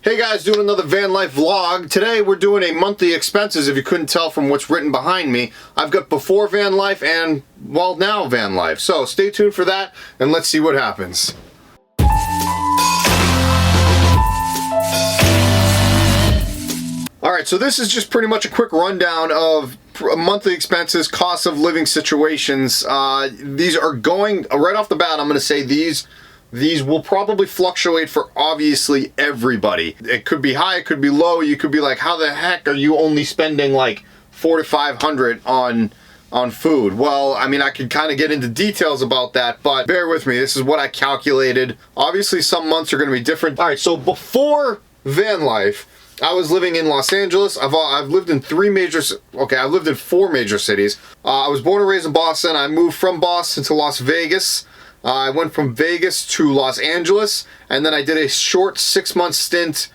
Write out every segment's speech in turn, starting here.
Hey guys, doing another VanLife vlog. Today we're doing a monthly expenses. If you couldn't tell from what's written behind me, I've got before VanLife and, well, now VanLife. So stay tuned for that and let's see what happens. Alright, so this is just pretty much a quick rundown of monthly expenses, cost of living situations. These are going, right off the bat, I'm going to say these will probably fluctuate for obviously everybody. It could be high, it could be low. You could be like, how the heck are you only spending like $400 to $500 on food? Well, I mean, I could kind of get into details about that, but bear with me. This is what I calculated. Obviously, some months are going to be different. All right, so before VanLife, I was living in Los Angeles. I've lived in I've lived in 4 major cities. I was born and raised in Boston. I moved from Boston to Las Vegas. I went from Vegas to Los Angeles, and then I did a short 6-month stint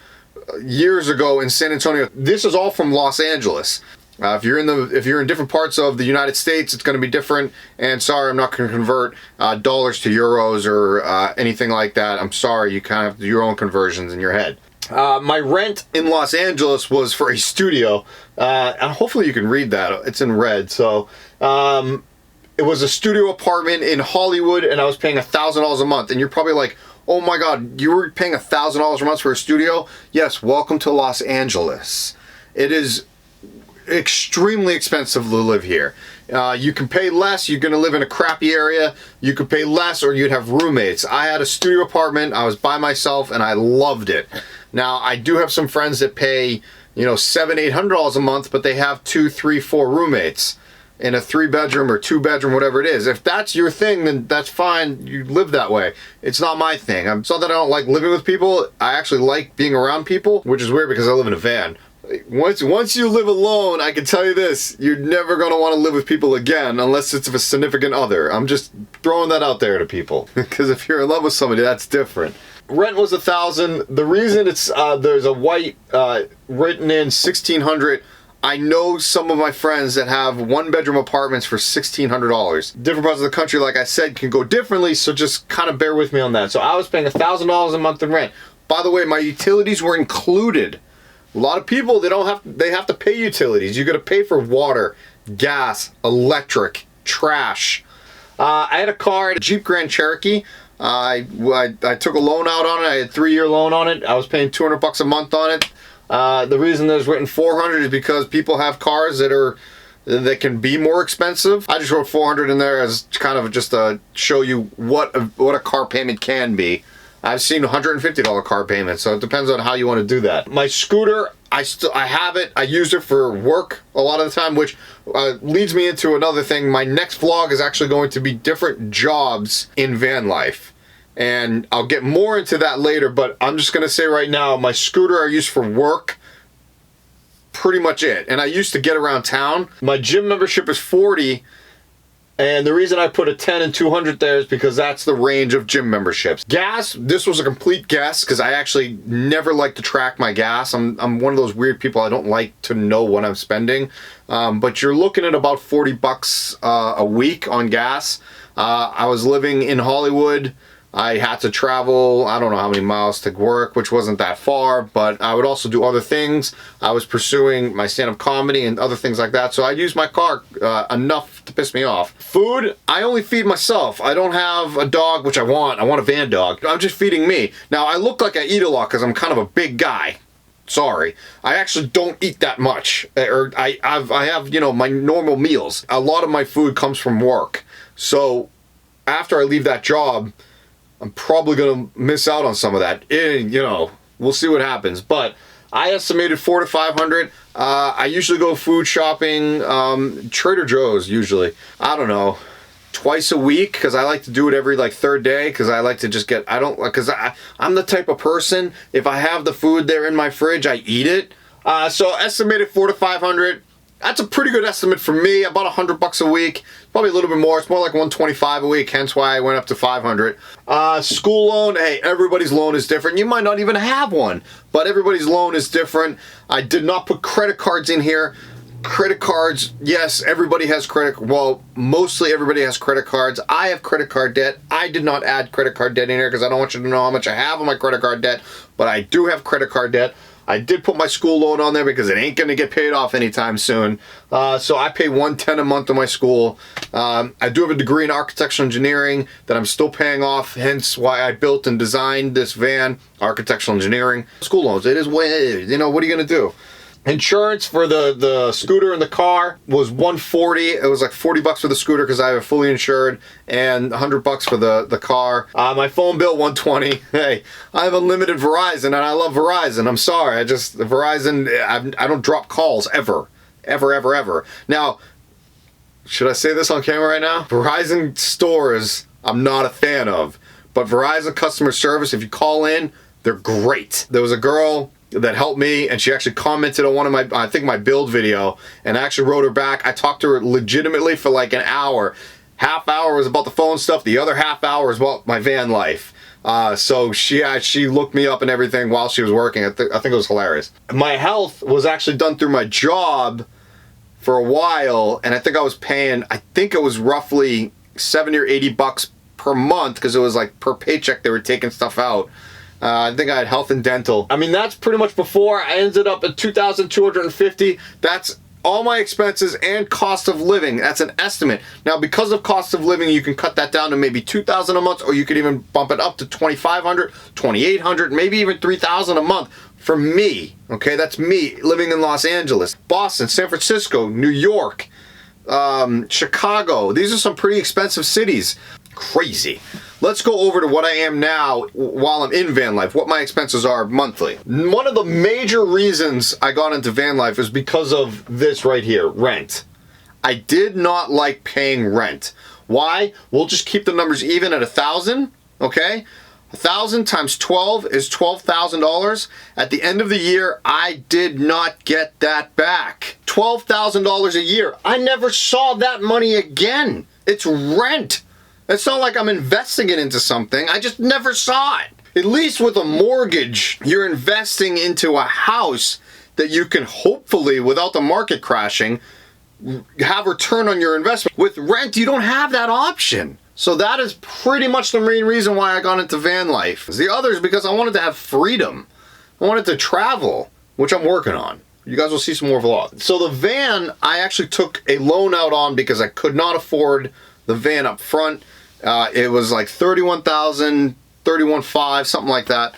years ago in San Antonio. This is all from Los Angeles. If you're in different parts of the United States, it's going to be different. And sorry, I'm not going to convert dollars to euros or anything like that. I'm sorry, you kind of have to do your own conversions in your head. My rent in Los Angeles was for a studio, and hopefully you can read that. It's in red, so. It was a studio apartment in Hollywood, and I was paying $1,000 a month. And you're probably like, oh my God, you were paying $1,000 a month for a studio? Yes, welcome to Los Angeles. It is extremely expensive to live here. You can pay less, you're gonna live in a crappy area. You could pay less, or you'd have roommates. I had a studio apartment, I was by myself, and I loved it. Now, I do have some friends that pay, $700, $800 a month, but they have 2, 3, 4 roommates in a 3-bedroom or 2-bedroom, whatever it is. If that's your thing, then that's fine. You live that way. It's not my thing. It's not that I don't like living with people. I actually like being around people, which is weird because I live in a van. Once you live alone, I can tell you this, you're never going to want to live with people again unless it's a significant other. I'm just throwing that out there to people. Because if you're in love with somebody, that's different. Rent was $1,000. The reason it's there's a white written in $1,600. I know some of my friends that have 1-bedroom apartments for $1,600. Different parts of the country, like I said, can go differently, so just kind of bear with me on that. So I was paying $1,000 a month in rent. By the way, my utilities were included. A lot of people, they have to pay utilities. You got to pay for water, gas, electric, trash. I had a car, a Jeep Grand Cherokee. I took a loan out on it. I had a 3-year loan on it. I was paying $200 a month on it. The reason there's written $400 is because people have cars that can be more expensive. I just wrote $400 in there as kind of just to show you what a car payment can be. I've seen $150 car payments, so it depends on how you want to do that. My scooter, I have it. I use it for work a lot of the time, which leads me into another thing. My next vlog is actually going to be different jobs in van life. And I'll get more into that later, but I'm just going to say right now, my scooter I use for work, pretty much it. And I used to get around town. My gym membership is $40, and the reason I put a 10 and 200 there is because that's the range of gym memberships. Gas, this was a complete guess, because I actually never like to track my gas. I'm one of those weird people, I don't like to know what I'm spending. But you're looking at about $40 a week on gas. I was living in Hollywood. I had to travel, I don't know how many miles to work, which wasn't that far, but I would also do other things. I was pursuing my stand-up comedy and other things like that, so I used my car enough to piss me off. Food, I only feed myself. I don't have a dog, which I want a van dog. I'm just feeding me. Now, I look like I eat a lot because I'm kind of a big guy. Sorry. I actually don't eat that much. Or I have, my normal meals. A lot of my food comes from work. So, after I leave that job, I'm probably going to miss out on some of that. We'll see what happens. But I estimated $400 to $500. I usually go food shopping, Trader Joe's usually. I don't know, twice a week, because I like to do it every 3rd day, because I like to just because I'm the type of person, if I have the food there in my fridge, I eat it. So estimated $400 to $500. That's a pretty good estimate for me, about $100 a week. Probably a little bit more. It's more like $125 a week, hence why I went up to $500. School loan, hey, everybody's loan is different. You might not even have one, but everybody's loan is different. I did not put credit cards in here. Credit cards, yes, everybody has mostly everybody has credit cards. I have credit card debt. I did not add credit card debt in here because I don't want you to know how much I have on my credit card debt, but I do have credit card debt. I did put my school loan on there because it ain't going to get paid off anytime soon. So I pay $110 a month on my school. I do have a degree in architectural engineering that I'm still paying off, hence why I built and designed this van, architectural engineering. School loans, it is way, you know, what are you going to do? Insurance for the scooter and the car was $140. It was like $40 for the scooter because I have it fully insured, and $100 for the car. My phone bill $120. Hey, I have unlimited Verizon and I love Verizon. I'm sorry, Verizon, I don't drop calls ever. Now, should I say this on camera right now? Verizon stores I'm not a fan of, but Verizon customer service, if you call in, they're great. There was a girl that helped me, and she actually commented on one of my, I think my build video, and I actually wrote her back. I talked to her legitimately for like an hour. Half hour was about the phone stuff, the other half hour was about my van life. So she looked me up and everything while she was working. I think it was hilarious. My health was actually done through my job for a while, and I think I was paying, I think it was roughly $70 or $80 per month, because it was like per paycheck they were taking stuff out. I think I had health and dental. I mean, that's pretty much before. I ended up at $2,250. That's all my expenses and cost of living. That's an estimate. Now, because of cost of living, you can cut that down to maybe $2,000 a month, or you could even bump it up to $2,500, $2,800, maybe even $3,000 a month for me. Okay, that's me living in Los Angeles, Boston, San Francisco, New York, Chicago. These are some pretty expensive cities. Crazy. Let's go over to what I am now while I'm in van life, what my expenses are monthly. One of the major reasons I got into van life is because of this right here, rent. I did not like paying rent. Why? We'll just keep the numbers even at 1,000, okay? 1,000 times 12 is $12,000. At the end of the year, I did not get that back. $12,000 a year. I never saw that money again. It's rent. It's not like I'm investing it into something. I just never saw it. At least with a mortgage, you're investing into a house that you can hopefully, without the market crashing, have return on your investment. With rent, you don't have that option. So that is pretty much the main reason why I got into van life. The other is because I wanted to have freedom. I wanted to travel, which I'm working on. You guys will see some more vlogs. So the van, I actually took a loan out on because I could not afford the van up front. It was like $31,000, $31,500, something like that.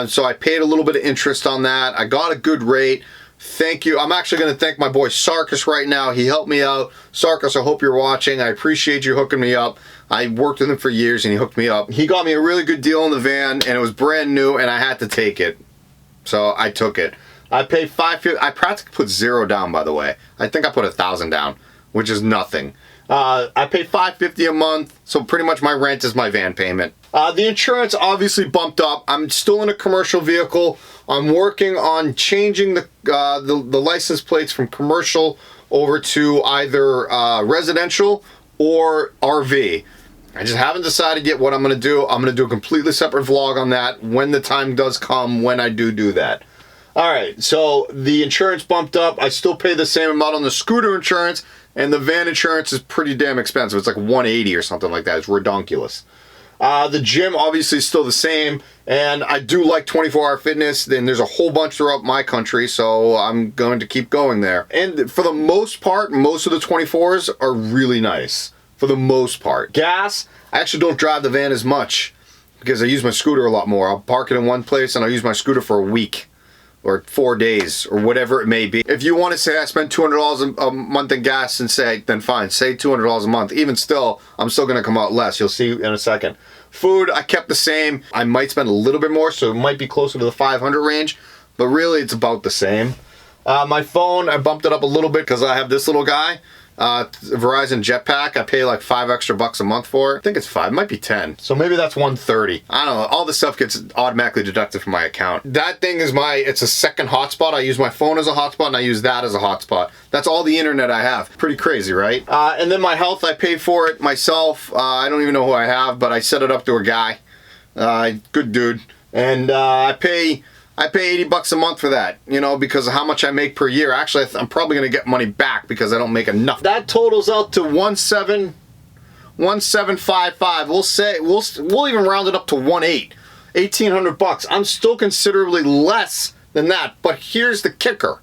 So I paid a little bit of interest on that. I got a good rate. Thank you. I'm actually going to thank my boy Sarkis right now. He helped me out. Sarkis, I hope you're watching. I appreciate you hooking me up. I worked with him for years and he hooked me up. He got me a really good deal on the van, and it was brand new, and I had to take it. So I took it. I paid $550. I practically put $0 down, by the way. I think I put $1,000 down, which is nothing. I pay $550 a month, so pretty much my rent is my van payment. The insurance obviously bumped up. I'm still in a commercial vehicle. I'm working on changing the license plates from commercial over to either residential or RV. I just haven't decided yet what I'm going to do. I'm going to do a completely separate vlog on that when the time does come, when I do that. Alright, so the insurance bumped up. I still pay the same amount on the scooter insurance, and the van insurance is pretty damn expensive. It's like $180 or something like that. It's redonkulous. The gym obviously is still the same, and I do like 24-hour fitness. Then there's a whole bunch throughout my country, so I'm going to keep going there. And for the most part, most of the 24s are really nice. For the most part. Gas, I actually don't drive the van as much because I use my scooter a lot more. I'll park it in one place and I'll use my scooter for a week or 4 days or whatever it may be. If you want to say I spend $200 a month in gas, and say, then fine, say $200 a month. Even still, I'm still going to come out less. You'll see in a second. Food, I kept the same. I might spend a little bit more, so it might be closer to the 500 range, but really it's about the same. My phone, I bumped it up a little bit because I have this little guy. Verizon Jetpack. I pay like $5 extra a month for it. I think it's 5, it might be 10. So maybe that's $130. I don't know. All this stuff gets automatically deducted from my account. That thing is it's a second hotspot. I use my phone as a hotspot, and I use that as a hotspot. That's all the internet I have. Pretty crazy, right? And then my health, I pay for it myself. I don't even know who I have, but I set it up to a guy. Good dude. And I pay I pay 80 bucks a month for that, you know, because of how much I make per year. Actually, I'm probably going to get money back because I don't make enough. That totals out to 1755. We'll say we'll even round it up to 1800 bucks. I'm still considerably less than that, but here's the kicker.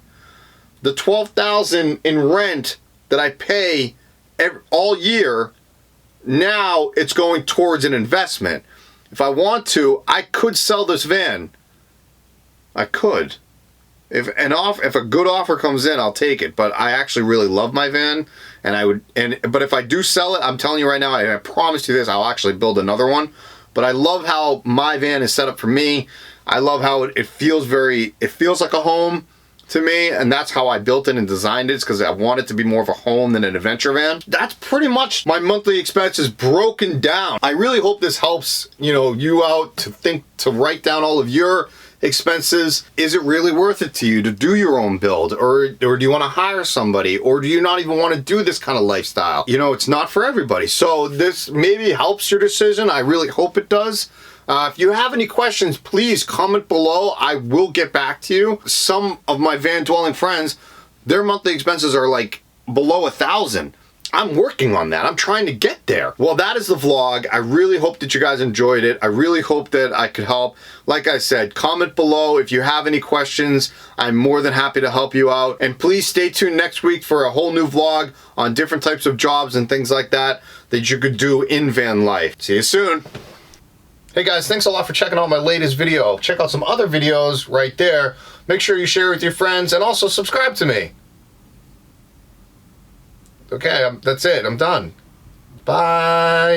The $12,000 in rent that I pay all year, now it's going towards an investment. If I want to, I could sell this van. I could. If a good offer comes in, I'll take it. But I actually really love my van, but if I do sell it, I'm telling you right now, I promise you this, I'll actually build another one. But I love how my van is set up for me. I love how it feels like a home to me, and that's how I built it and designed it, because I want it to be more of a home than an adventure van. That's pretty much my monthly expenses broken down. I really hope this helps, you know, you out to write down all of your expenses. Is it really worth it to you to do your own build, or do you want to hire somebody, or do you not even want to do this kind of lifestyle? You know, it's not for everybody. So this maybe helps your decision. I really hope it does. If you have any questions, please comment below. I will get back to you. Some of my van dwelling friends, their monthly expenses are like below $1,000. I'm working on that. I'm trying to get there. Well, that is the vlog. I really hope that you guys enjoyed it. I really hope that I could help. Like I said, comment below if you have any questions. I'm more than happy to help you out. And please stay tuned next week for a whole new vlog on different types of jobs and things like that you could do in van life. See you soon. Hey guys, thanks a lot for checking out my latest video. Check out some other videos right there. Make sure you share with your friends and also subscribe to me. Okay, that's it. I'm done. Bye.